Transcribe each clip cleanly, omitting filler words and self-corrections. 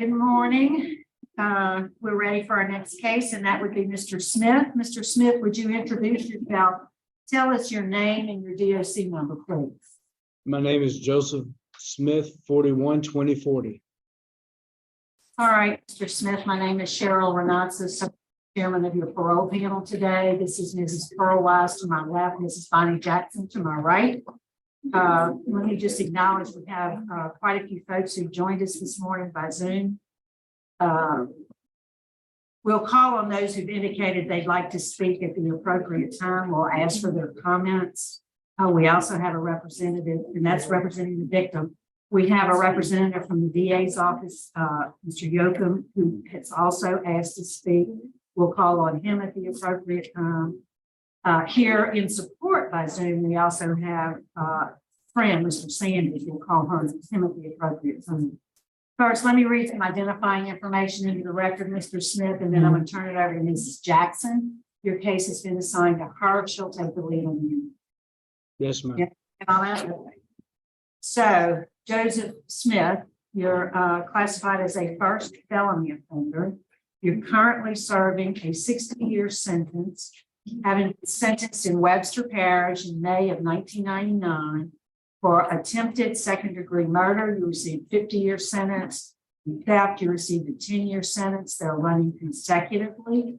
Good morning. We're ready for our next case, and that would be Mr. Smith. Mr. Smith, would you introduce yourself? Tell us your name and your DOC number, please. My name is Joseph Smith, 412040. All right, Mr. Smith, my name is Cheryl Renatsis, chairman of your parole panel today. This is Mrs. Pearl Wise to my left, Mrs. Bonnie Jackson to my right. Let me just acknowledge we have quite a few folks who joined us this morning by Zoom. We'll call on those who've indicated they'd like to speak at the appropriate time. We'll ask for their comments. We also have a representative, and that's representing the victim. We have a representative from the DA's office, Mr. Yoakum, who has also asked to speak. We'll call on him at the appropriate time. Here in support by Zoom, we also have a friend, Mr. Sandy. We'll call him at the appropriate time. First, let me read some identifying information into the record, Mr. Smith, and then I'm going to turn it over to Mrs. Jackson. Your case has been assigned to her. She'll take the lead on you. Yes, ma'am. So, Joseph Smith, you're classified as a first felony offender. You're currently serving a 60-year sentence, having been sentenced in Webster Parish in May of 1999 for attempted second-degree murder. You received a 50-year sentence. In theft, you received a 10-year sentence. They're running consecutively.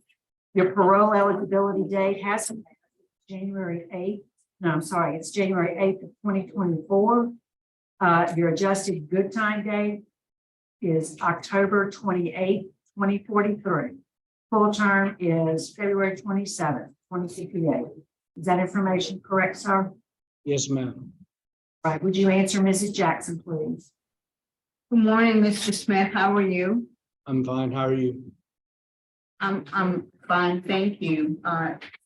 Your parole eligibility date has been January 8th. No, I'm sorry, it's January 8th of 2024. Your adjusted good time date is October 28th, 2043. Full term is February 27th, 2068. Is that information correct, sir? Yes, ma'am. All right, would you answer Mrs. Jackson, please? Good morning, Mr. Smith. How are you? I'm fine. How are you? I'm fine, thank you.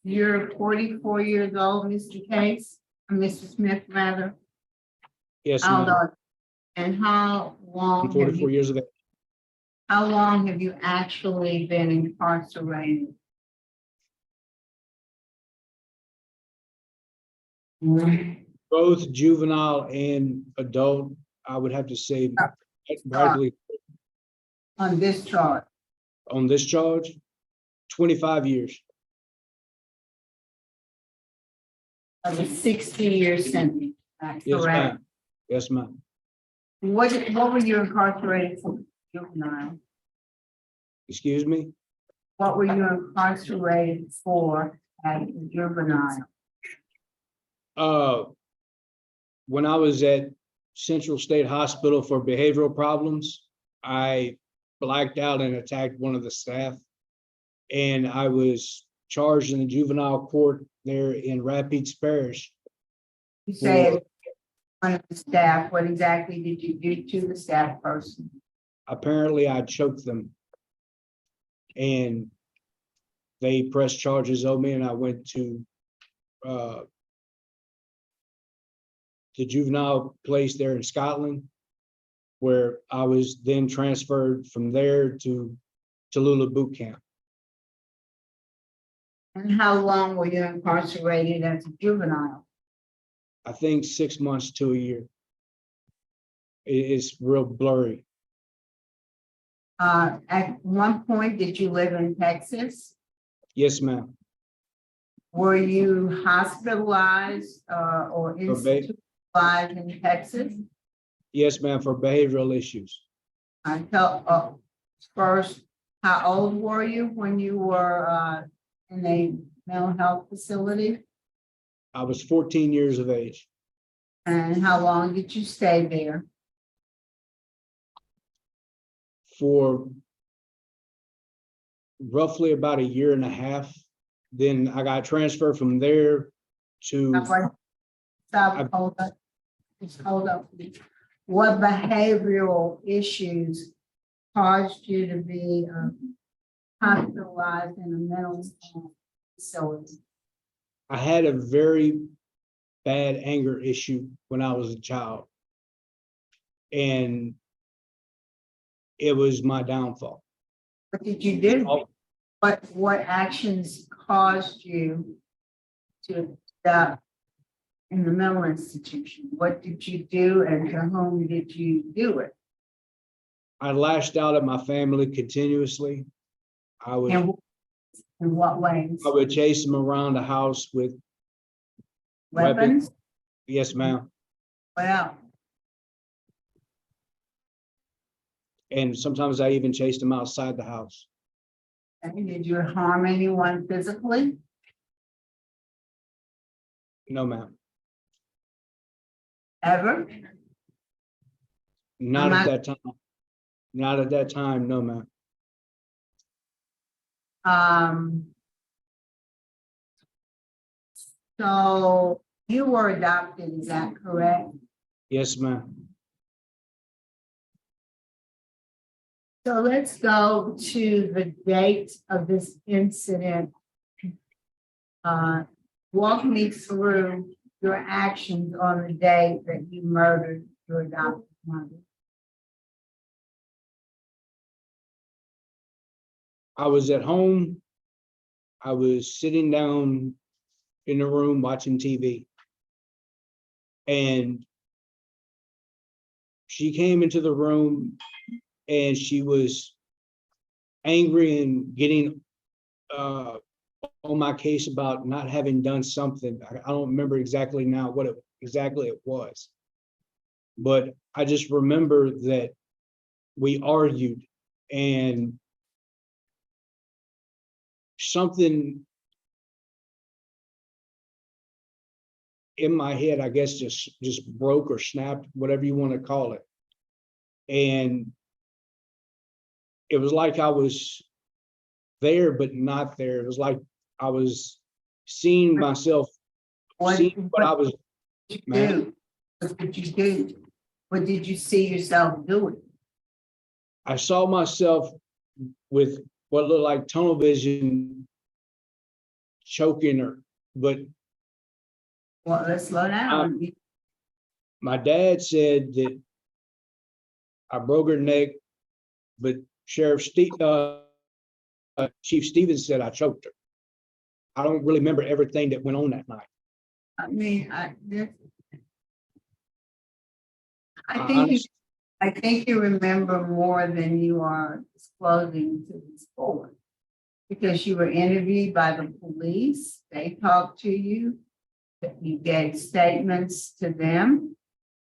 You're 44 years old, Mr. Case, Mr. Smith, rather. Yes, ma'am. And how I'm long 44 years of age. how long have you actually been incarcerated? Both juvenile and adult, I would have to say, practically On this charge? on this charge, 25 years. Of a 60-year sentence, Yes, correct? ma'am. Yes, ma'am. What were you incarcerated for, juvenile? Excuse me? What were you incarcerated for as a juvenile? When I was at Central State Hospital for behavioral problems, I blacked out and attacked one of the staff. And I was charged in the juvenile court there in Rapides Parish. You said one of the staff, what exactly did you do to the staff person? Apparently I choked them. And they pressed charges on me, and I went to the juvenile place there in Scotland, where I was then transferred from there to Tallulah boot camp. And how long were you incarcerated as a juvenile? I think 6 months to a year. It's real blurry. At one point, did you live in Texas? Yes, ma'am. Were you hospitalized or institutionalized in Texas? Yes, ma'am, for behavioral issues. First, how old were you when you were in a mental health facility? I was 14 years of age. And how long did you stay there? For roughly about a year and a half. Then I got transferred from there to Stop, hold up. Just hold up, please. What behavioral issues caused you to be hospitalized in a mental facility? I had a very bad anger issue when I was a child. And it was my downfall. What did you do? What actions caused you to stop in the mental institution? What did you do and to whom did you do it? I lashed out at my family continuously. I would, In what ways? I would chase them around the house with, Weapons? yes, ma'am. Well, And sometimes I even chased them outside the house. did you harm anyone physically? No, ma'am. Ever? Not I'm at not- that time. Not at that time, no, ma'am. So you were adopted, is that correct? Yes, ma'am. So let's go to the date of this incident. Walk me through your actions on the day that you murdered your adopted mother. I was at home. I was sitting down in the room watching TV. And she came into the room and she was angry and getting on my case about not having done something. I don't remember exactly now what exactly it was. But I just remember that we argued and something in my head, I guess, just broke or snapped, whatever you want to call it. And it was like I was there, but not there. It was like I was seeing myself, seeing what I was. Did you Ma'am? do? What did you do? What did you see yourself doing? I saw myself with what looked like tunnel vision, choking her. But Well, let's slow down. my dad said that I broke her neck, but Chief Stevens said I choked her. I don't really remember everything that went on that night. I mean, Honestly, I think you remember more than you are disclosing to this board. Because you were interviewed by the police, they talked to you, you gave statements to them.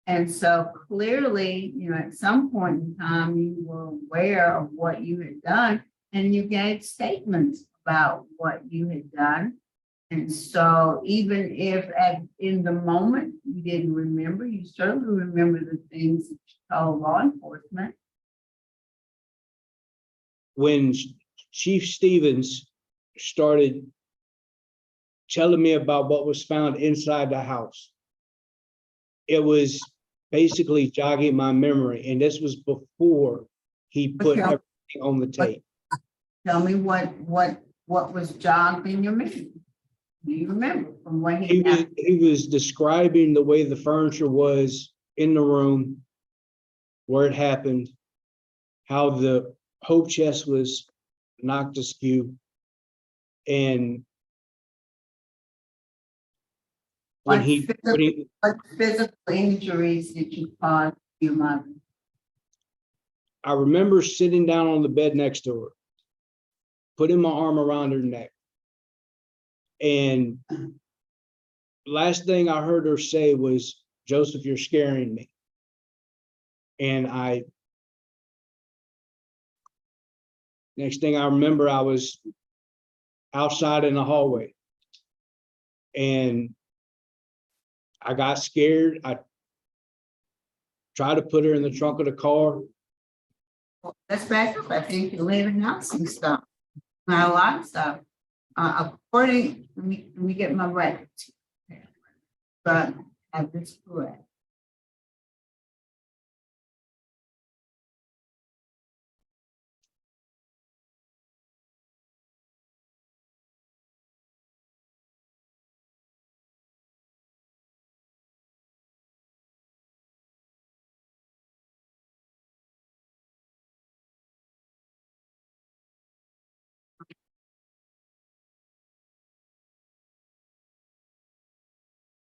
And so clearly, at some point in time, you were aware of what you had done and you gave statements about what you had done. And so even if in the moment you didn't remember, you certainly remember the things that you told law enforcement. when Chief Stevens started telling me about what was found inside the house, it was basically jogging my memory. And this was before he put Okay. everything on the tape. Tell me what was jogged in your memory? Do you remember from when He was describing the way the furniture was in the room, where it happened, how the hope chest was knocked askew, and when what physical injuries did you cause your mother? I remember sitting down on the bed next to her, putting my arm around her neck, and last thing I heard her say was, "Joseph, you're scaring me." And next thing I remember, I was outside in the hallway and I got scared. I tried to put her in the trunk of the car. Let's back up. I think you're leaving out some stuff. Not a lot of stuff. According, let me get my records. But I have this correct.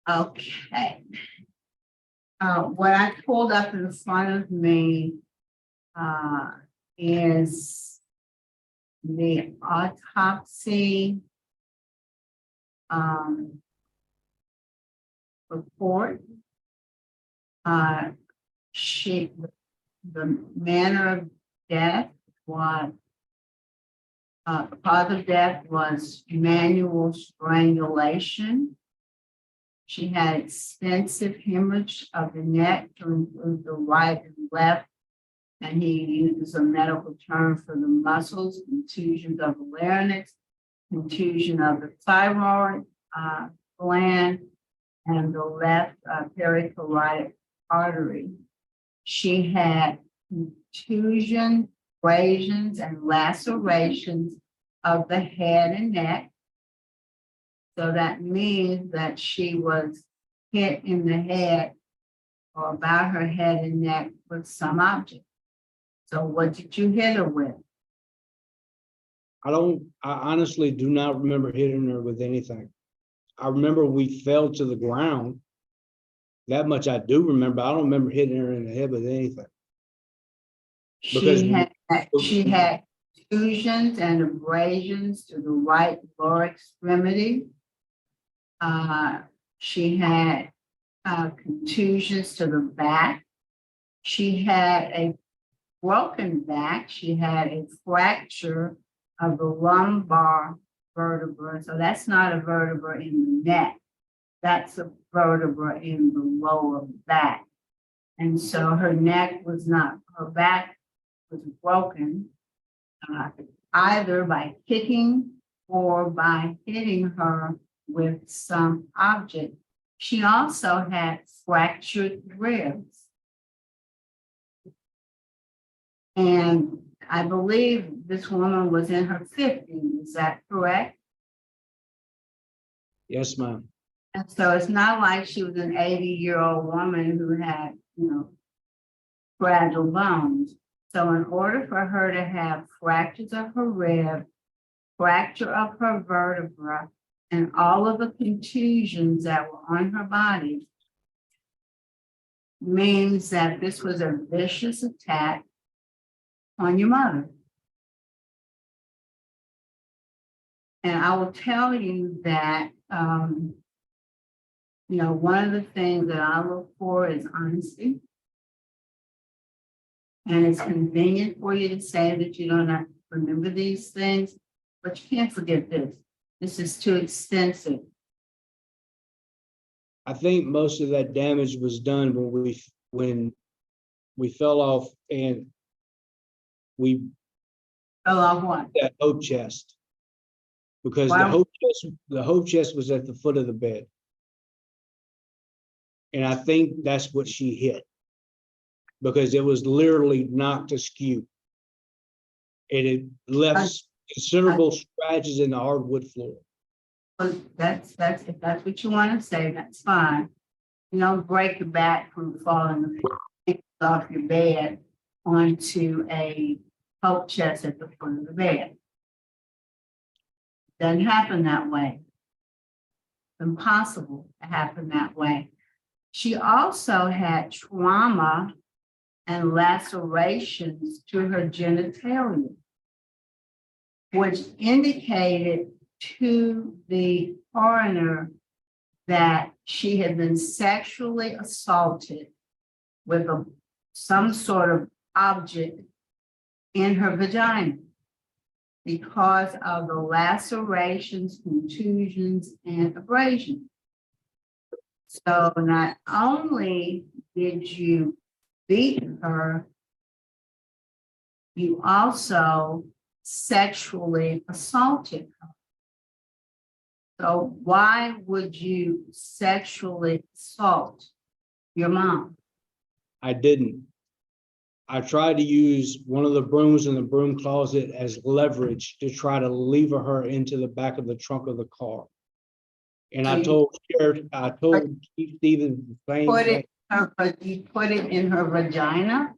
Okay. What I pulled up in front of me is the autopsy report. The manner of death was, the cause of death was manual strangulation. She had extensive hemorrhage of the neck to include the right and left, and he uses a medical term for the muscles, contusions of the larynx, contusion of the thyroid gland, and the left pericarditic artery. She had contusion, abrasions, and lacerations of the head and neck. So that means that she was hit in the head or about her head and neck with some object. So what did you hit her with? I honestly do not remember hitting her with anything. I remember we fell to the ground. That much I do remember. I don't remember hitting her in the head with anything. Because She had contusions and abrasions to the right lower extremity. She had contusions to the back. She had a broken back. She had a fracture of the lumbar vertebra. So that's not a vertebra in the neck. That's a vertebra in the lower back. And so her neck was not, her back was broken either by kicking or by hitting her with some object. She also had fractured ribs. And I believe this woman was in her 50s, is that correct? Yes, ma'am. And so it's not like she was an 80-year-old woman who had, fragile bones. So in order for her to have fractures of her rib, fracture of her vertebra, and all of the contusions that were on her body, means that this was a vicious attack on your mother. And I will tell you that, one of the things that I look for is honesty. And it's convenient for you to say that you don't remember these things, but you can't forget this. This is too extensive. I think most of that damage was done when we fell off and we Fell off what? that hope chest. Because Wow. the hope chest was at the foot of the bed. And I think that's what she hit. Because it was literally knocked askew. And it left considerable scratches in the hardwood floor. Well, that's if that's what you want to say, that's fine. You don't break your back from falling off your bed onto a hope chest at the foot of the bed. Doesn't happen that way. Impossible to happen that way. She also had trauma and lacerations to her genitalia, which indicated to the coroner that she had been sexually assaulted with some sort of object in her vagina because of the lacerations, contusions, and abrasions. So not only did you beat her, you also sexually assaulted her. So why would you sexually assault your mom? I didn't. I tried to use one of the brooms in the broom closet as leverage to try to lever her into the back of the trunk of the car. And I told Chief Stevens the same thing. But you put it in her vagina?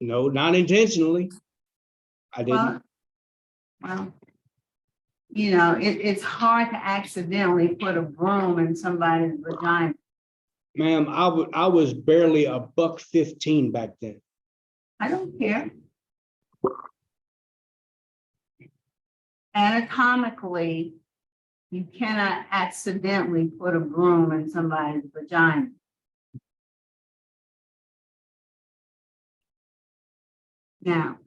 No, not intentionally. I didn't. Well, it's hard to accidentally put a broom in somebody's vagina. Ma'am, I was barely $1.15 back then. I don't care. Anatomically, you cannot accidentally put a broom in somebody's vagina. Now,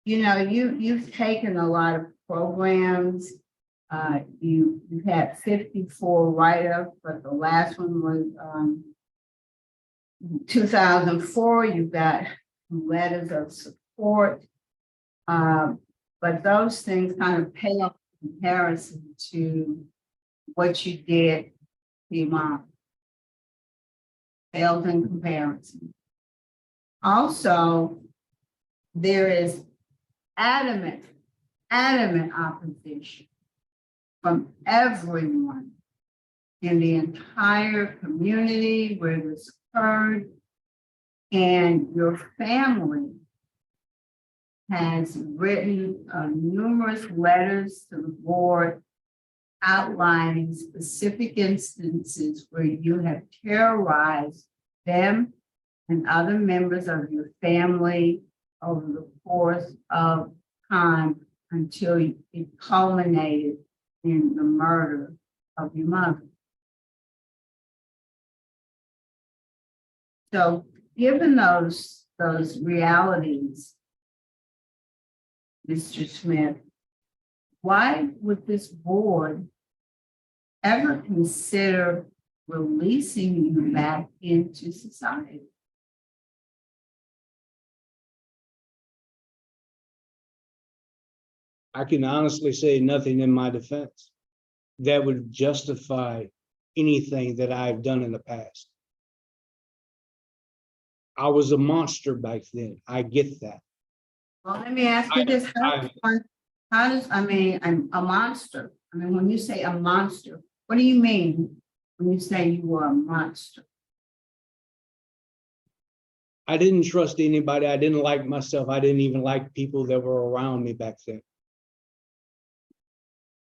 you know, you've taken a lot of programs. You've had 54 write-ups, but the last one was 2004. You got letters of support. But those things kind of pale in comparison to what you did to your mom. Pales in comparison. Also, there is adamant opposition from everyone in the entire community where this occurred, and your family has written numerous letters to the board outlining specific instances where you have terrorized them and other members of your family over the course of time until it culminated in the murder of your mother. So given those realities, Mr. Smith, why would this board ever consider releasing you back into society? I can honestly say nothing in my defense that would justify anything that I've done in the past. I was a monster back then. I get that. Well, let me ask you this. How does, I mean, I'm a monster. I mean, when you say a monster, what do you mean when you say you were a monster? I didn't trust anybody. I didn't like myself. I didn't even like people that were around me back then.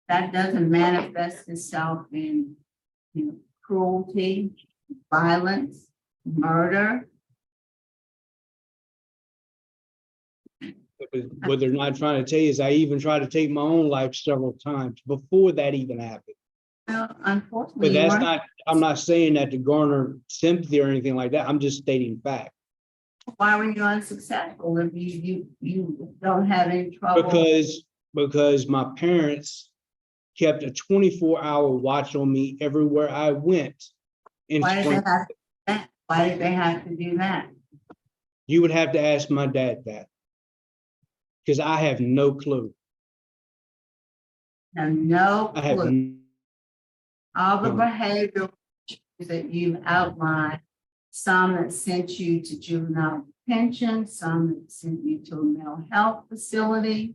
That doesn't manifest itself in, you know, cruelty, violence, murder. What they're not trying to tell you is I even tried to take my own life several times before that even happened. Well, unfortunately, But that's not, I'm not saying that to garner sympathy or anything like that. I'm just stating fact. why were you unsuccessful if you don't have any trouble? Because my parents kept a 24-hour watch on me everywhere I went. Why did they have to do that? Why did they have to do that? You would have to ask my dad that. Because I have no clue. No I have clue. All the no. behavioral issues that you've outlined, some that sent you to juvenile detention, some that sent you to a mental health facility.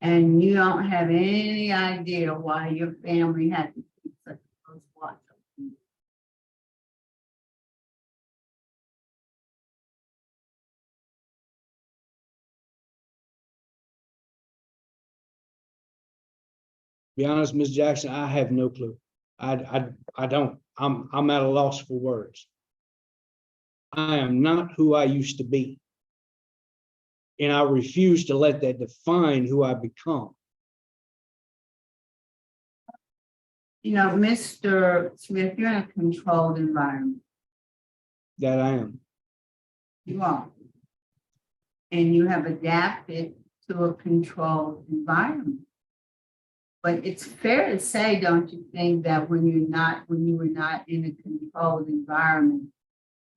And you don't have any idea why your family had to keep such a close watch on you. Be honest, Ms. Jackson, I have no clue. I don't. I'm at a loss for words. I am not who I used to be. And I refuse to let that define who I become. You know, Mr. Smith, you're in a controlled environment. That I am. You are. And you have adapted to a controlled environment. But it's fair to say, don't you think, that when you were not in a controlled environment,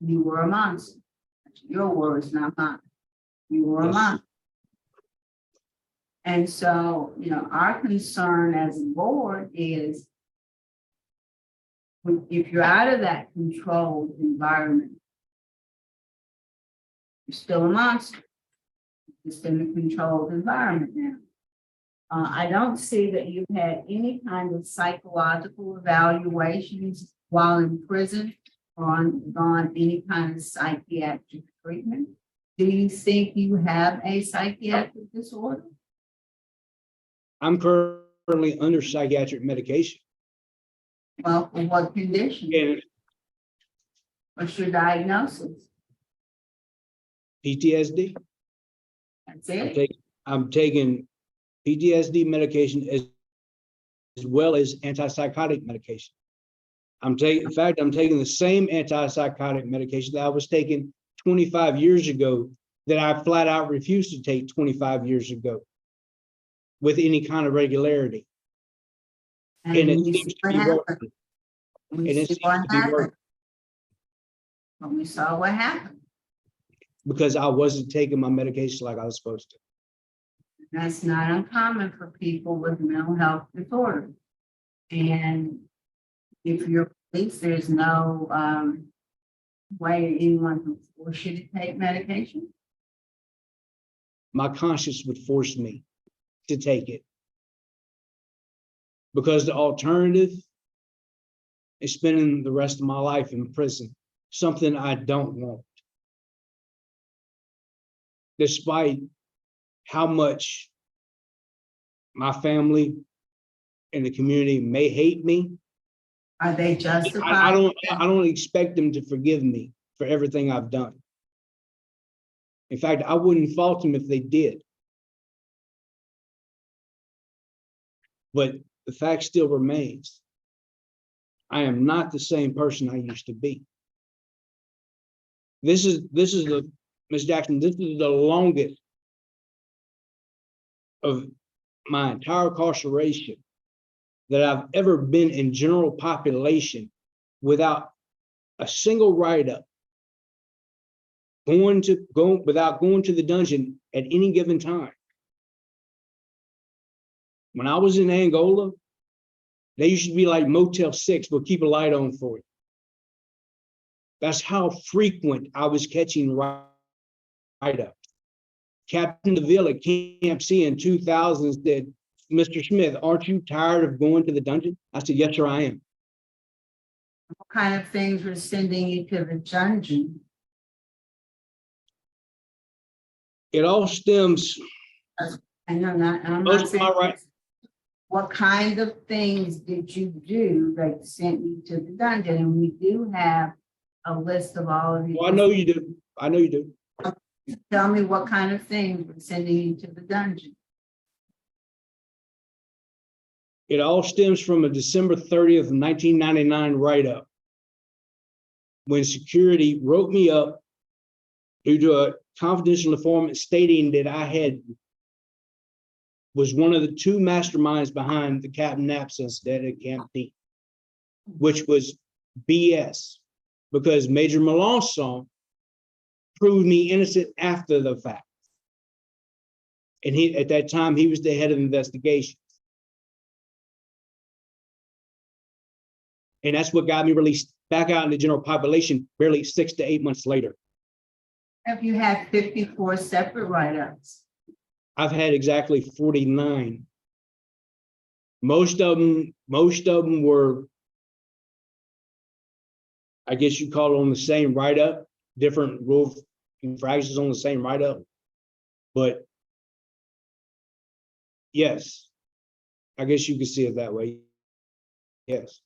you were a monster? That's your words, not mine. You were a Yes. monster. And so, you know, our concern as a board is if you're out of that controlled environment, you're still a monster. You're just in a controlled environment now. I don't see that you've had any kind of psychological evaluations while in prison or on any kind of psychiatric treatment. Do you think you have a psychiatric disorder? I'm currently currently under psychiatric medication. Well, for what condition? And What's your diagnosis? PTSD. That's I'm it? taking PTSD medication as well as antipsychotic medication. In fact, I'm taking the same antipsychotic medication that I was taking 25 years ago, that I flat out refused to take 25 years ago with any kind of regularity. And it you seems see to what be happened. working. We And it see seems what to be happened. working When we saw what happened. because I wasn't taking my medication like I was supposed to. That's not uncommon for people with mental health disorder. And if you're police, there's no way anyone can force you to take medication. My conscience would force me to take it. Because the alternative is spending the rest of my life in prison, something I don't want. Despite how much my family and the community may hate me, Are they I justified? don't expect them to forgive me for everything I've done. In fact, I wouldn't fault them if they did. But the fact still remains, I am not the same person I used to be. This is the, Ms. Jackson, this is the longest of my entire incarceration that I've ever been in general population without a single write-up, without going to the dungeon at any given time. When I was in Angola, they used to be like Motel 6, we'll keep a light on for you. That's how frequent I was catching write-ups. Captain DeVille at Camp C in 2000 said, Mr. Smith, aren't you tired of going to the dungeon? I said, yes, sir, I am. What kind of things were sending you to the dungeon? It all stems, I know not, I'm Most not of my saying. right- What kind of things did you do that sent you to the dungeon? And we do have a list of all of these. well, I know you do. I know you do. Tell me what kind of things were sending you to the dungeon? It all stems from a December 30th, 1999 write-up, when security wrote me up due to a confidential informant stating that I was one of the two masterminds behind the Captain Naps incident at Camp D, which was BS, because Major Melanson proved me innocent after the fact. And at that time, he was the head of investigation. And that's what got me released back out in the general population barely 6 to 8 months later. Have you had 54 separate write-ups? I've had exactly 49. Most of them were, I guess you call it on the same write-up, different rule infractions on the same write-up. But yes, I guess you could see it that way. Yes.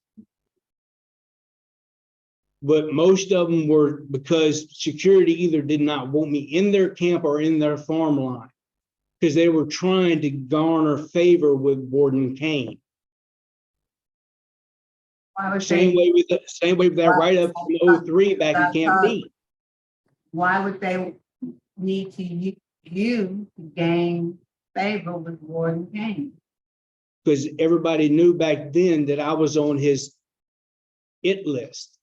But most of them were because security either did not want me in their camp or in their farm line, because they were trying to garner favor with Warden Kane. Why would Same way with that write-up from 03 back at Camp D. Why would they need to use you to gain favor with Warden Kane? Because everybody knew back then that I was on his it list.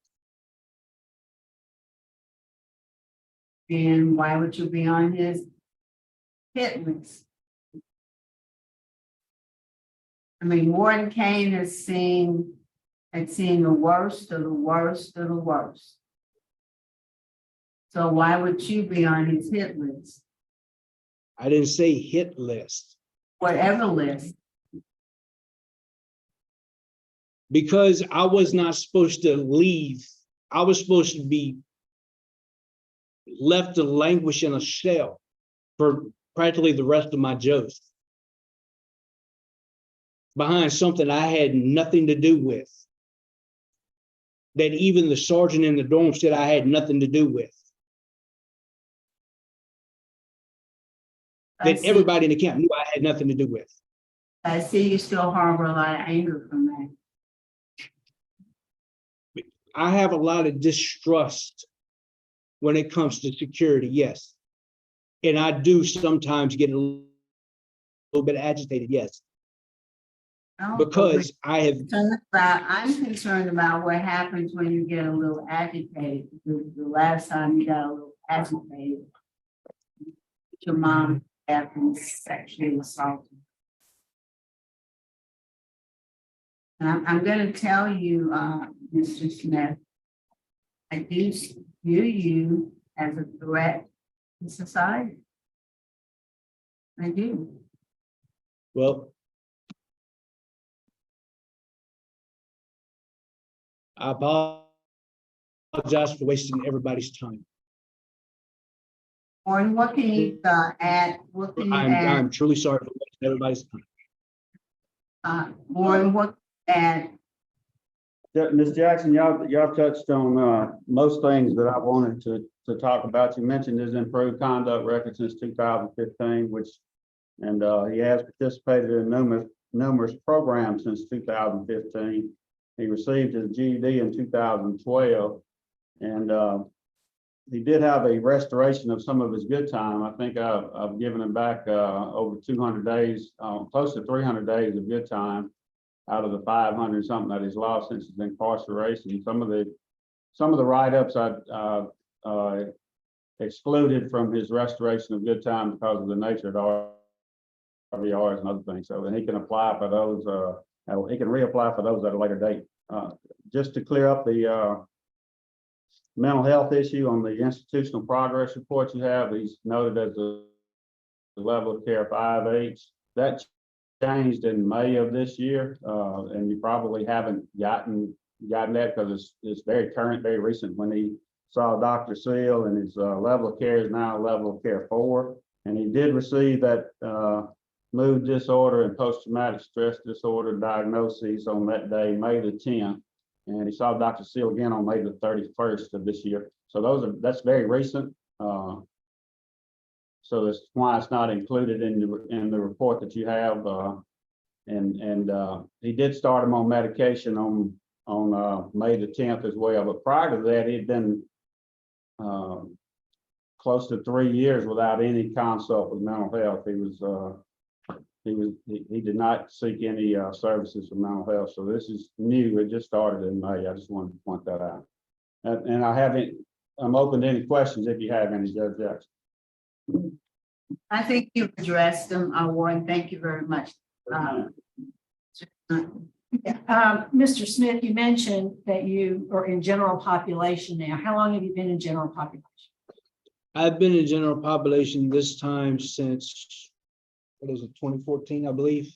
And why would you be on his hit list? I mean, Warden Kane had seen the worst of the worst of the worst. So why would you be on his hit list? I didn't say hit list. Whatever list. Because I was not supposed to leave. I was supposed to be left to languish in a cell for practically the rest of my Joes. behind something I had nothing to do with. That even the sergeant in the dorm said I had nothing to do with. I That see, everybody in the camp knew I had nothing to do with. I see you still harbor a lot of anger from that. I have a lot of distrust when it comes to security, yes. And I do sometimes get a little bit agitated, yes. No, but Because I have, I'm concerned about what happens when you get a little agitated. The last time you got a little agitated, your mom had been sexually assaulted. And I'm gonna tell you, Mr. Smith, I do view you as a threat to society. I do. well, I apologize for wasting everybody's time. Or what can you add? What can you I'm add? truly sorry for wasting everybody's time. Warren, what add? Ms. Jackson, y'all touched on most things that I wanted to talk about. You mentioned his improved conduct record since 2015, and he has participated in numerous programs since 2015. He received his GED in 2012, and he did have a restoration of some of his good time. I think I've given him back over 200 days, close to 300 days of good time out of the 500 something that he's lost since his incarceration. Some of the write-ups I excluded from his restoration of good time because of the nature of the RVRs and other things. So he can apply for those. He can reapply for those at a later date. Just to clear up the mental health issue on the institutional progress report you have, he's noted as a level of care 5H. That changed in May of this year, and you probably haven't gotten that because it's very current, very recent when he saw Dr. Seal, and his level of care is now level of care 4. And he did receive that mood disorder and post-traumatic stress disorder diagnoses on that day, May the 10th. And he saw Dr. Seal again on May the 31st of this year. So that's very recent. So that's why it's not included in the report that you have. He did start him on medication on May the 10th as well. But prior to that, he'd been close to 3 years without any consult with mental health. He did not seek any services for mental health. So this is new. It just started in May. I just wanted to point that out. And I'm open to any questions if you have any, Judge Jackson. I think you've addressed them, Warren. Thank you very much. Mr. Smith, you mentioned that you are in general population now. How long have you been in general population? I've been in general population this time since, what is it, 2014, I believe?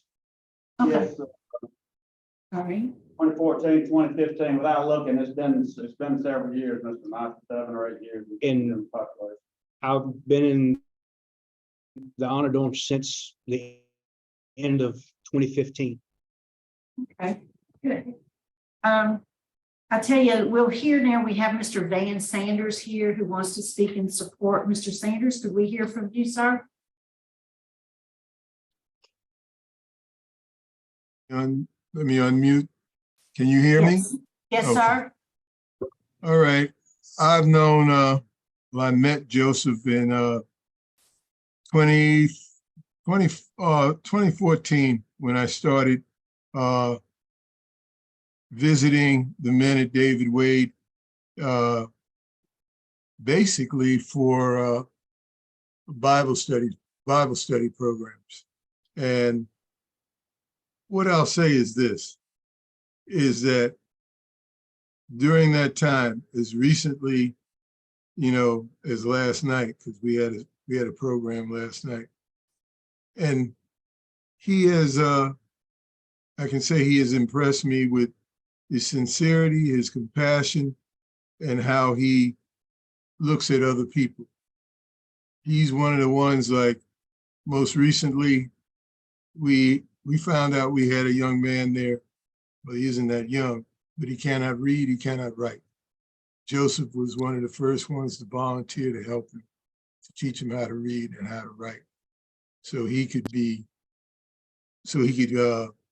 Okay. Yes, All right. 2014, 2015. Without looking, it's been several years, Mr. Mike, 7 or 8 years. In population. I've been in the honor dorm since the end of 2015. Okay, good. I tell you, we'll hear now, we have Mr. Van Sanders here who wants to speak in support. Mr. Sanders, could we hear from you, sir? Let me unmute. Can you hear me? Yes, Okay. sir. All right. I've known, I met Joseph in 2014 when I started visiting the men at David Wade, basically for Bible study programs. And what I'll say is this, is that during that time, as recently, as last night, because we had a program last night, and he has, I can say he has impressed me with his sincerity, his compassion, and how he looks at other people. He's one of the ones, like, most recently, we we found out we had a young man there, but he isn't that young, but he cannot read, he cannot write. Joseph was one of the first ones to volunteer to help him, to teach him how to read and how to write. So he could,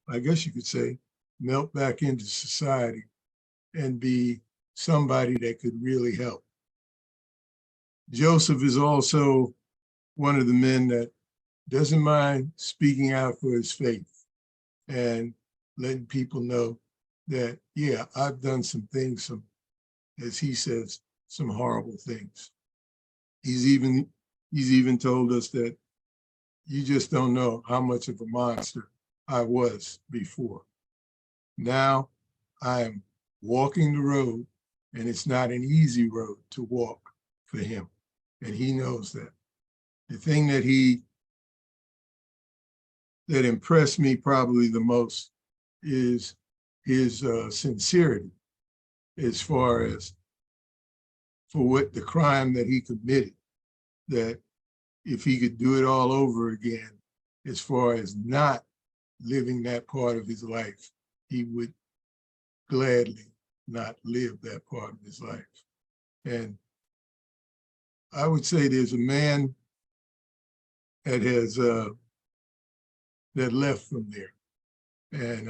I guess you could say, melt back into society and be somebody that could really help. Joseph is also one of the men that doesn't mind speaking out for his faith and letting people know that, yeah, I've done some things, as he says, some horrible things. He's even told us that you just don't know how much of a monster I was before. Now I am walking the road, and it's not an easy road to walk for him. And he knows that. The thing that impressed me probably the most is his sincerity as far as for what the crime that he committed, that if he could do it all over again, as far as not living that part of his life, he would gladly not live that part of his life. And I would say there's a man that has that left from there, and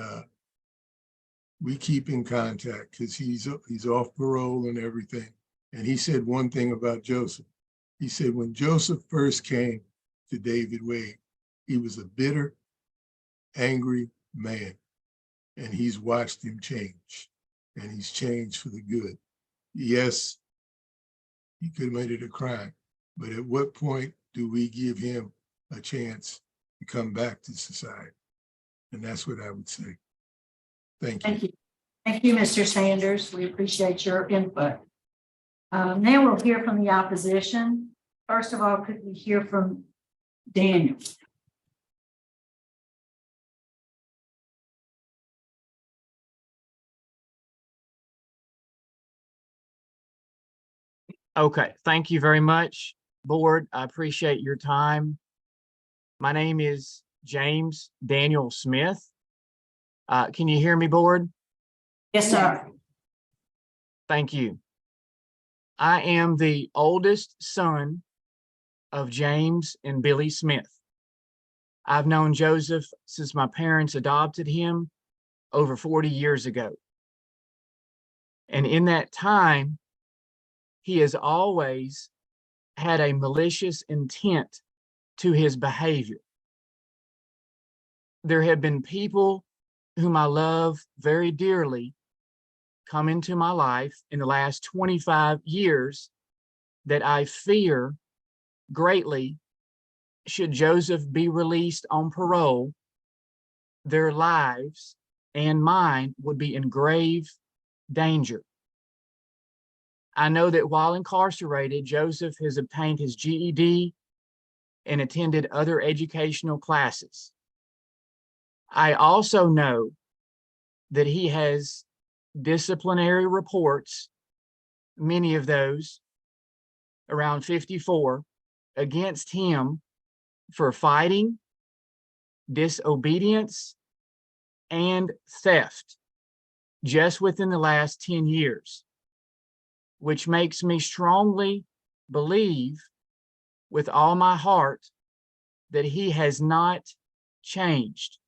we keep in contact because he's off parole and everything. And he said one thing about Joseph. He said when Joseph first came to David Wade, he was a bitter, angry man, and he's watched him change, and he's changed for the good. Yes, he committed a crime, but at what point do we give him a chance to come back to society? And that's what I would say. Thank you. Thank you. Thank you, Mr. Sanders. We appreciate your input. Now we'll hear from the opposition. First of all, could we hear from Daniel? Okay, thank you very much, board. I appreciate your time. My name is James Daniel Smith. Can you hear me, board? Yes, sir. Thank you. I am the oldest son of James and Billy Smith. I've known Joseph since my parents adopted him over 40 years ago. And in that time, he has always had a malicious intent to his behavior. There have been people whom I love very dearly come into my life in the last 25 years that I fear greatly, should Joseph be released on parole, their lives and mine would be in grave danger. I know that while incarcerated, Joseph has obtained his GED and attended other educational classes. I also know that he has disciplinary reports, many of those, around 54, against him for fighting, disobedience, and theft just within the last 10 years. Which makes me strongly believe with all my heart that he has not changed.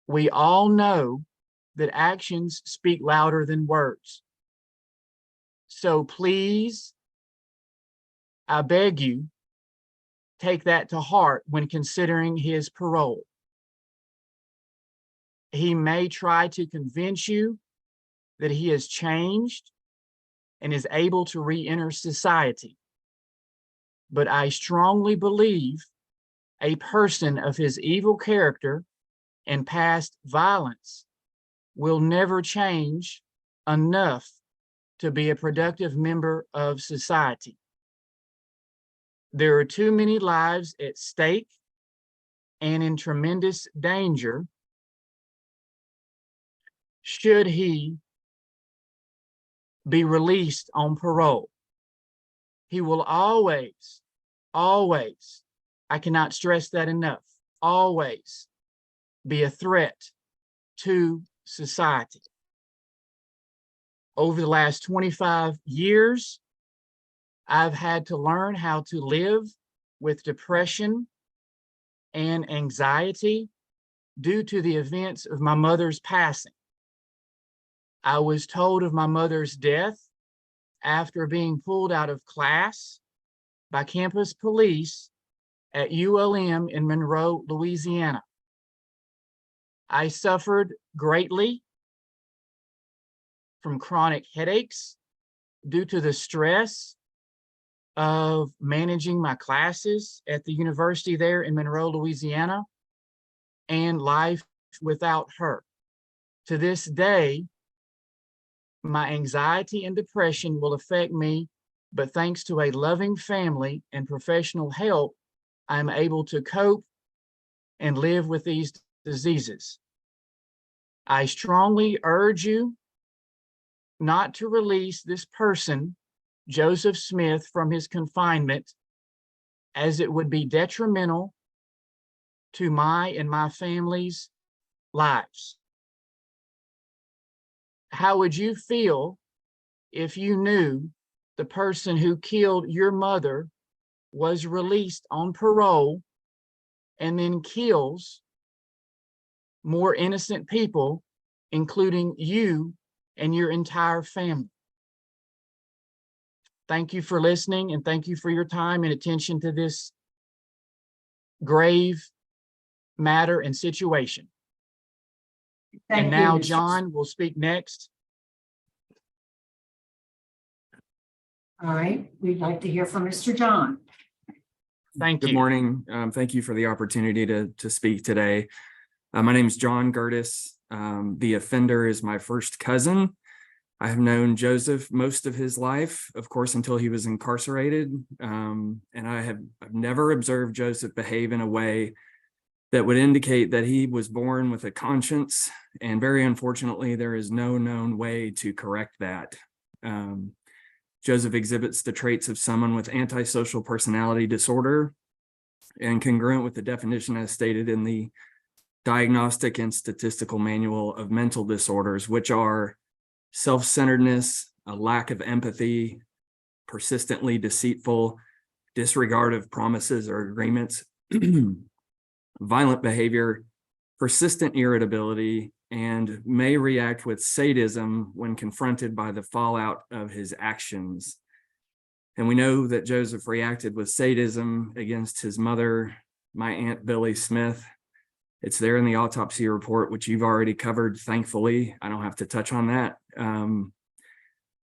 We all know that actions speak louder than words. So please, I beg you, take that to heart when considering his parole. He may try to convince you that he has changed and is able to re-enter society. But I strongly believe a person of his evil character and past violence will never change enough to be a productive member of society. There are too many lives at stake and in tremendous danger should he be released on parole. He will always, I cannot stress that enough, always be a threat to society. Over the last 25 years, I've had to learn how to live with depression and anxiety due to the events of my mother's passing. I was told of my mother's death after being pulled out of class by campus police at ULM in Monroe, Louisiana. I suffered greatly from chronic headaches due to the stress of managing my classes at the university there in Monroe, Louisiana, and life without her. To this day, my anxiety and depression will affect me, but thanks to a loving family and professional help, I'm able to cope and live with these diseases. I strongly urge you not to release this person, Joseph Smith, from his confinement, as it would be detrimental to my and my family's lives. How would you feel if you knew the person who killed your mother was released on parole and then kills more innocent people, including you and your entire family? Thank you for listening, and thank you for your time and attention to this grave matter and situation. Thank And you, now Mr. John will speak next. All right, we'd like to hear from Mr. John. Thank Good you. morning. Thank you for the opportunity to speak today. My name is John Gertis. The offender is my first cousin. I have known Joseph most of his life, of course, until he was incarcerated. And I've never observed Joseph behave in a way that would indicate that he was born with a conscience. And very unfortunately, there is no known way to correct that. Joseph exhibits the traits of someone with antisocial personality disorder, and congruent with the definition as stated in the Diagnostic and Statistical Manual of Mental Disorders, which are self-centeredness, a lack of empathy, persistently deceitful, disregard of promises or agreements, violent behavior, persistent irritability, and may react with sadism when confronted by the fallout of his actions. And we know that Joseph reacted with sadism against his mother, my Aunt Billy Smith. It's there in the autopsy report, which you've already covered, thankfully. I don't have to touch on that.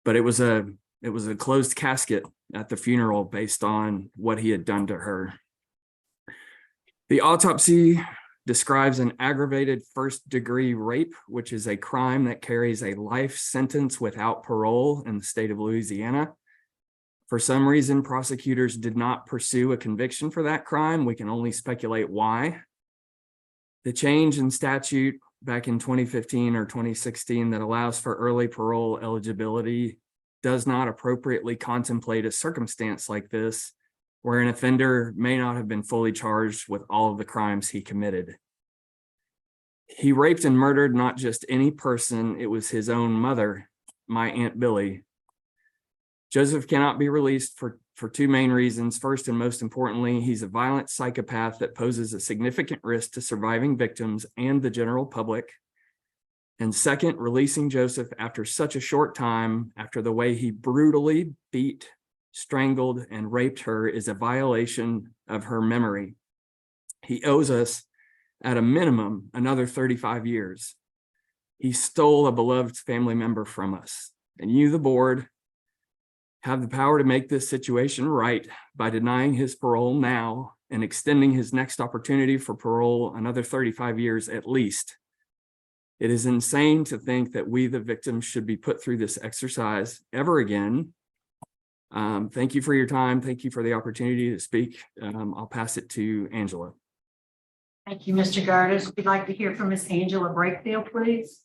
But it was a closed casket at the funeral based on what he had done to her. The autopsy describes an aggravated first-degree rape, which is a crime that carries a life sentence without parole in the state of Louisiana. For some reason, prosecutors did not pursue a conviction for that crime. We can only speculate why. The change in statute back in 2015 or 2016 that allows for early parole eligibility does not appropriately contemplate a circumstance like this, where an offender may not have been fully charged with all of the crimes he committed. He raped and murdered not just any person, it was his own mother, my Aunt Billy. Joseph cannot be released for two main reasons. First, and most importantly, he's a violent psychopath that poses a significant risk to surviving victims and the general public. And second, releasing Joseph after such a short time, after the way he brutally beat, strangled, and raped her, is a violation of her memory. He owes us, at a minimum, another 35 years. He stole a beloved family member from us, and you, the board, have the power to make this situation right by denying his parole now and extending his next opportunity for parole another 35 years at least. It is insane to think that we, the victims, should be put through this exercise ever again. Thank you for your time. Thank you for the opportunity to speak. I'll pass it to Angela. Thank you, Mr. Gardis. We'd like to hear from Miss Angela Brakefield, please.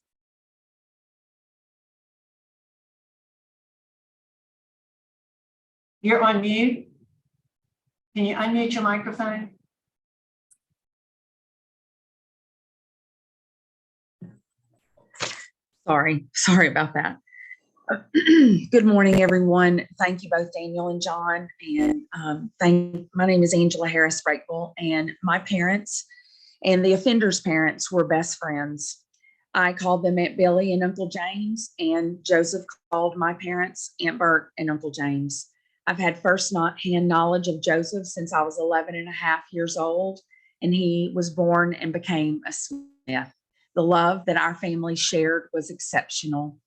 You're on mute. Can you unmute your microphone? Sorry about that. Good morning, everyone. Thank you both, Daniel and John. And my name is Angela Harris Breakville, and my parents and the offender's parents were best friends. I called them Aunt Billy and Uncle James, and Joseph called my parents Aunt Bert and Uncle James. I've had first-hand knowledge of Joseph since I was 11 and a half years old, and he was born and became a Smith. The love that our family shared was exceptional.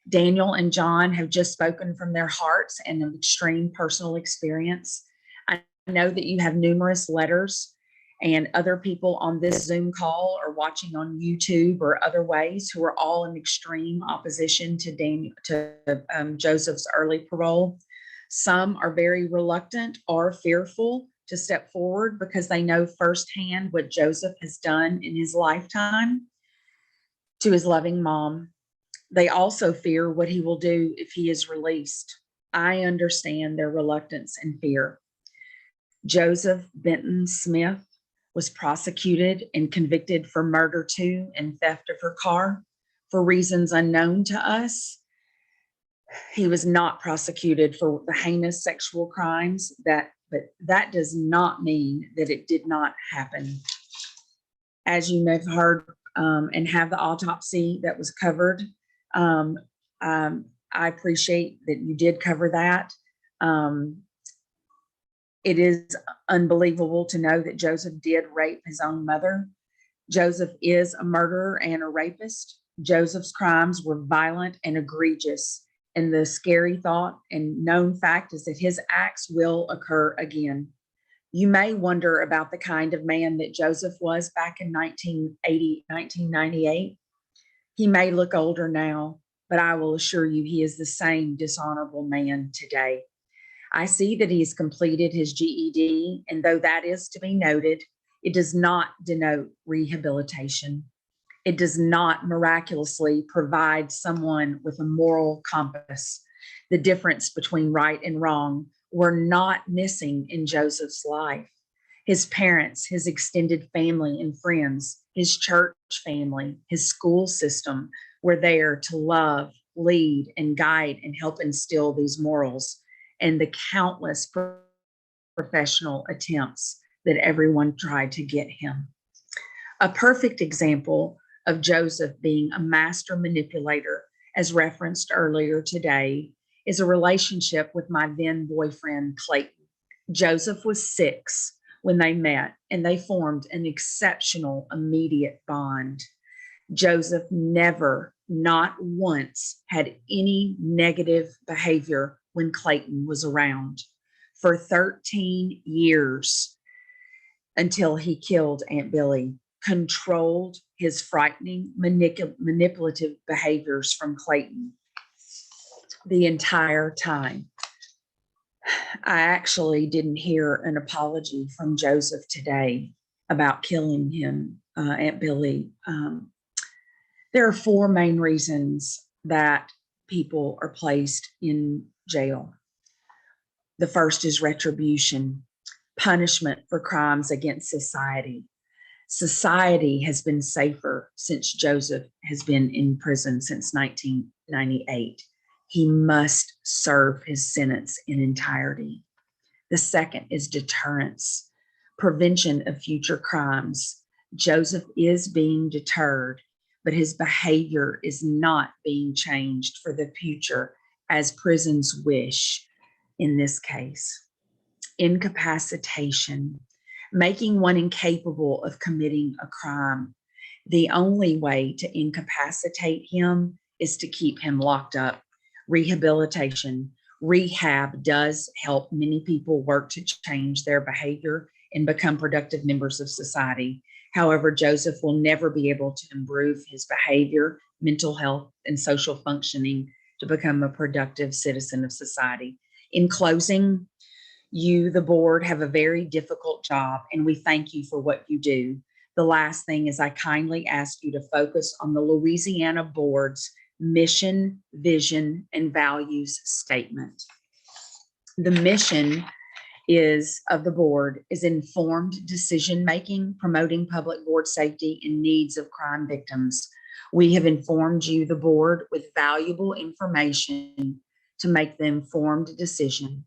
Daniel and John have just spoken from their hearts and an extreme personal experience. I know that you have numerous letters and other people on this Zoom call or watching on YouTube or other ways who are all in extreme opposition to Joseph's early parole. Some are very reluctant or fearful to step forward because they know firsthand what Joseph has done in his lifetime to his loving mom. They also fear what he will do if he is released. I understand their reluctance and fear. Joseph Benton Smith was prosecuted and convicted for murder too and theft of her car for reasons unknown to us. He was not prosecuted for the heinous sexual crimes but that does not mean that it did not happen. As you may have heard and have the autopsy that was covered, I appreciate that you did cover that. It is unbelievable to know that Joseph did rape his own mother. Joseph is a murderer and a rapist. Joseph's crimes were violent and egregious. And the scary thought and known fact is that his acts will occur again. You may wonder about the kind of man that Joseph was back in 1998. He may look older now, but I will assure you he is the same dishonorable man today. I see that he's completed his GED, and though that is to be noted, it does not denote rehabilitation. It does not miraculously provide someone with a moral compass. The difference between right and wrong were not missing in Joseph's life. His parents, his extended family and friends, his church family, his school system were there to love, lead, and guide and help instill these morals, and the countless professional attempts that everyone tried to get him. A perfect example of Joseph being a master manipulator, as referenced earlier today, is a relationship with my then boyfriend, Clayton. Joseph was 6 when they met, and they formed an exceptional immediate bond. Joseph never, not once, had any negative behavior when Clayton was around for 13 years until he killed Aunt Billy, controlled his frightening, manipulative behaviors from Clayton the entire time. I actually didn't hear an apology from Joseph today about killing him, Aunt Billy. There are 4 main reasons that people are placed in jail. The first is retribution, punishment for crimes against society. Society has been safer since Joseph has been in prison since 1998. He must serve his sentence in entirety. The second is deterrence, prevention of future crimes. Joseph is being deterred, but his behavior is not being changed for the future as prisons wish in this case. Incapacitation, making one incapable of committing a crime. The only way to incapacitate him is to keep him locked up. Rehabilitation, rehab does help many people work to change their behavior and become productive members of society. However, Joseph will never be able to improve his behavior, mental health, and social functioning to become a productive citizen of society. In closing, you, the board, have a very difficult job, and we thank you for what you do. The last thing is I kindly ask you to focus on the Louisiana Board's mission, vision, and values statement. The mission of the board is informed decision-making, promoting public board safety and needs of crime victims, We have informed you, the board, with valuable information to make the informed decision,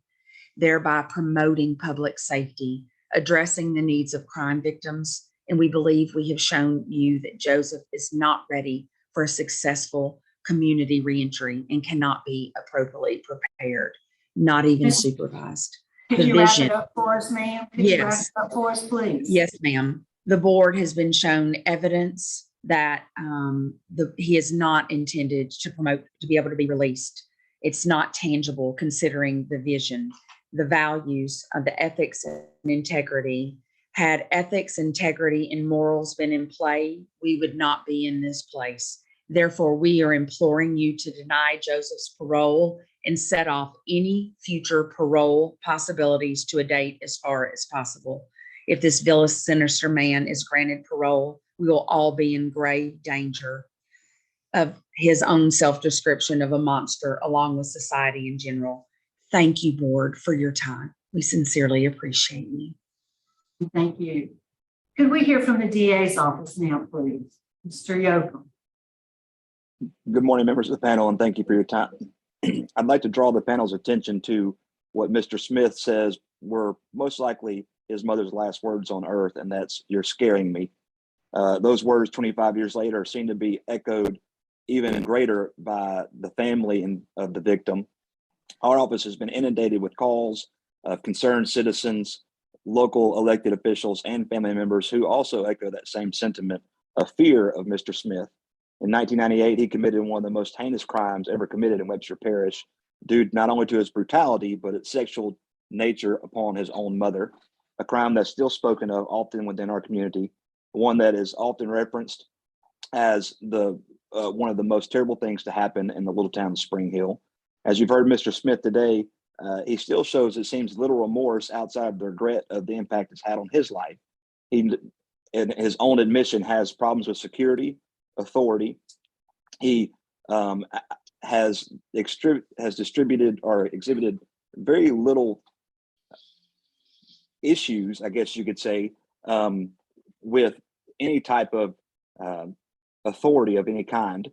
thereby promoting public safety, addressing the needs of crime victims, and we believe we have shown you that Joseph is not ready for a successful community reentry and cannot be appropriately prepared, not even supervised. Could The you wrap vision- it up for us, ma'am? Could you wrap Yes. it up for us, please? Yes, ma'am. The board has been shown evidence that he is not intended to be able to be released. It's not tangible considering the vision, the values of the ethics and integrity. Had ethics, integrity, and morals been in play, we would not be in this place. Therefore, we are imploring you to deny Joseph's parole and set off any future parole possibilities to a date as far as possible. If this villainous, sinister man is granted parole, we will all be in grave danger of his own self-description of a monster, along with society in general. Thank you, board, for your time. We sincerely appreciate you. Thank you. Could we hear from the DA's office now, please? Mr. Yoakum. Good morning, members of the panel, and thank you for your time. I'd like to draw the panel's attention to what Mr. Smith says were most likely his mother's last words on earth, and that's, "You're scaring me." Those words 25 years later seem to be echoed even greater by the family of the victim. Our office has been inundated with calls of concerned citizens, local elected officials, and family members who also echo that same sentiment of fear of Mr. Smith. In 1998, he committed one of the most heinous crimes ever committed in Webster Parish, due not only to his brutality, but its sexual nature upon his own mother, a crime that's still spoken of often within our community, one that is often referenced as one of the most terrible things to happen in the little town of Spring Hill. As you've heard Mr. Smith today, he still shows, it seems, little remorse outside of the regret of the impact it's had on his life. He, in his own admission, has problems with security, authority. He has distributed or exhibited very little issues, I guess you could say, with any type of authority of any kind.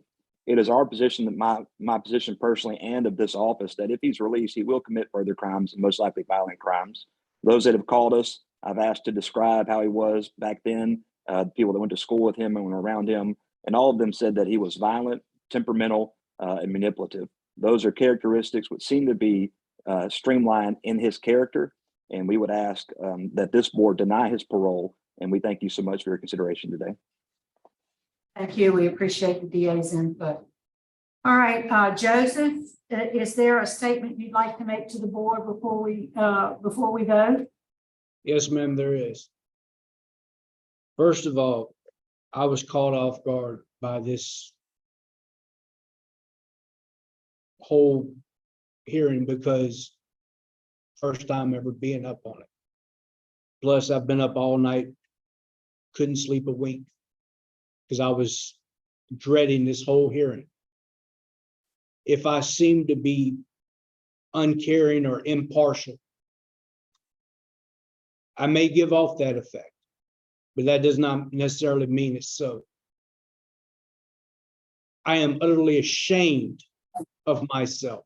It is our position, that my position personally and of this office, that if he's released, he will commit further crimes, and most likely violent crimes. Those that have called us, I've asked to describe how he was back then, the people that went to school with him and were around him, and all of them said that he was violent, temperamental, and manipulative. Those are characteristics which seem to be streamlined in his character, and we would ask that this board deny his parole, and we thank you so much for your consideration today. Thank you. We appreciate the DA's input. All right, Joseph, is there a statement you'd like to make to the board before we vote? Yes, ma'am, there is. First of all, I was caught off guard by this whole hearing, because first time ever being up on it. Plus, I've been up all night, couldn't sleep a wink, because I was dreading this whole hearing. If I seem to be uncaring or impartial, I may give off that effect, but that does not necessarily mean it's so. I am utterly ashamed of myself.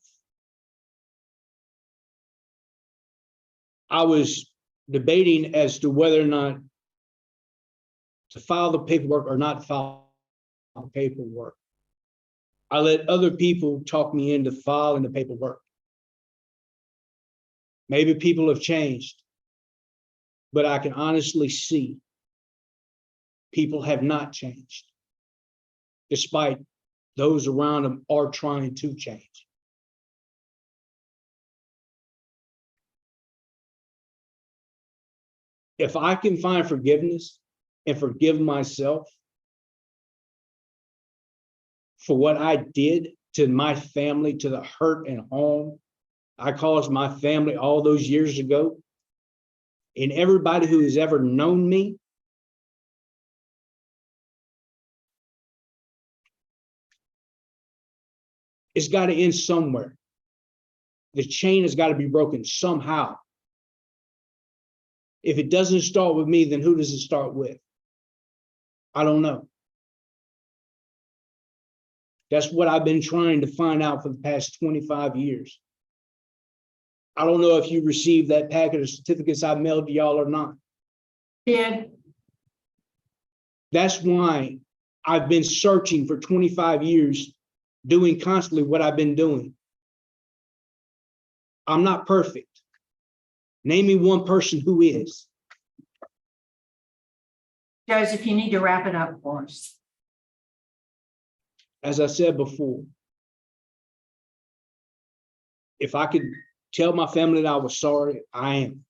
I was debating as to whether or not to file the paperwork or not file the paperwork. I let other people talk me into filing the paperwork. Maybe people have changed, but I can honestly see people have not changed, despite those around them are trying to change. If I can find forgiveness and forgive myself for what I did to my family, to the hurt and harm I caused my family all those years ago, and everybody who has ever known me, it's got to end somewhere. The chain has got to be broken somehow. If it doesn't start with me, then who does it start with? I don't know. That's what I've been trying to find out for the past 25 years. I don't know if you received that packet of certificates I mailed to y'all or not. Did, That's why I've been searching for 25 years, doing constantly what I've been doing. I'm not perfect. Name me one person who is. Joseph, you need to wrap it up for us. As I said before, if I could tell my family that I was sorry, I am.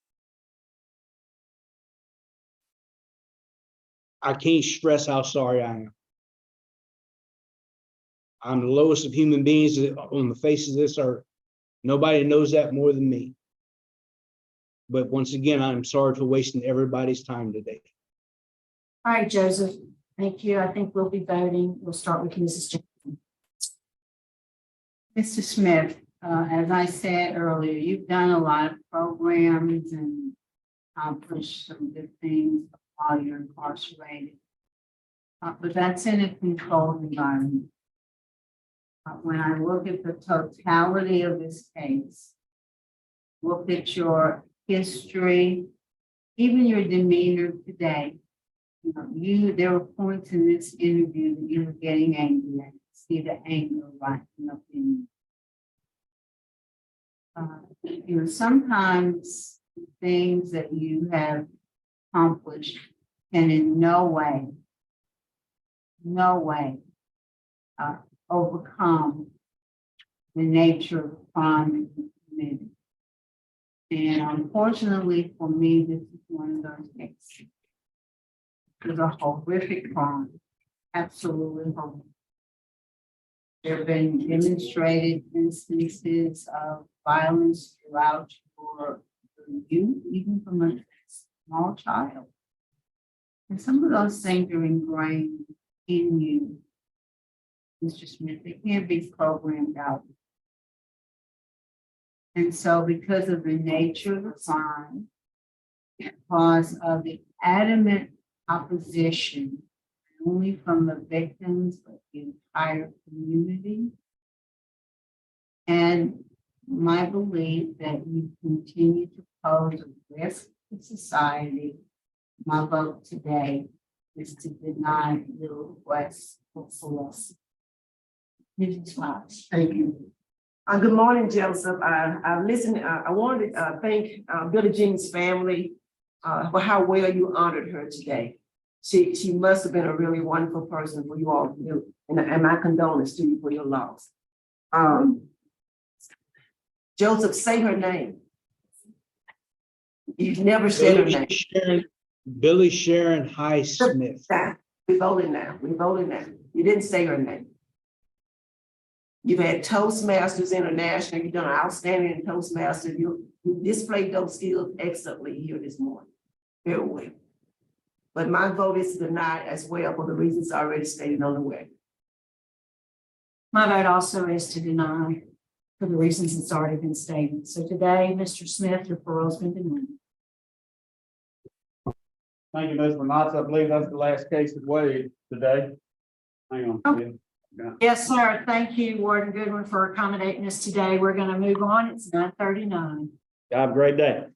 I can't stress how sorry I am. I'm the lowest of human beings on the face of this earth. Nobody knows that more than me. But once again, I'm sorry for wasting everybody's time today. All right, Joseph, thank you. I think we'll be voting. We'll start with Mrs. Jackson. Mr. Smith, as I said earlier, you've done a lot of programs and accomplished some good things while you're incarcerated. But that's in a controlled environment. When I look at the totality of this case, look at your history, even your demeanor today, there were points in this interview that you were getting angry. I see the anger rising up in you. Sometimes things that you have accomplished can in no way overcome the nature of the crime that you committed. And unfortunately for me, this is one of those cases. It was a horrific crime, absolutely horrific. There have been demonstrated instances of violence throughout your youth, even from a small child. And some of those things are ingrained in you, Mr. Smith. They can't be programmed out. And so because of the nature of the crime, because of the adamant opposition, not only from the victims, but the entire community, and my belief that you continue to pose a risk to society, my vote today is to deny your request for solace. Mrs. Fox. Thank you. Good morning, Joseph. I listened. I wanted to thank Billie Jean's family for how well you honored her today. She must have been a really wonderful person for you all to do, and my condolence to you for your loss. Joseph, say her name. You've never said her name. Billy Sharon Highsmith. We voted now. We voted now. You didn't say her name. You've had Toastmasters International. You've done an outstanding in Toastmasters. You displayed those skills excellently here this morning. Very well. But my vote is denied as well for the reasons already stated on the record. My vote also is to deny for the reasons that's already been stated. So today, Mr. Smith, your parole's been denied. Thank you, Ms. Renata. I believe that's the last case of Wade today. Hang on. Oh. Yeah. Yes, sir. Thank you, Warden Goodwin, for accommodating us today. We're going to move on. It's 9:39. Have a great day.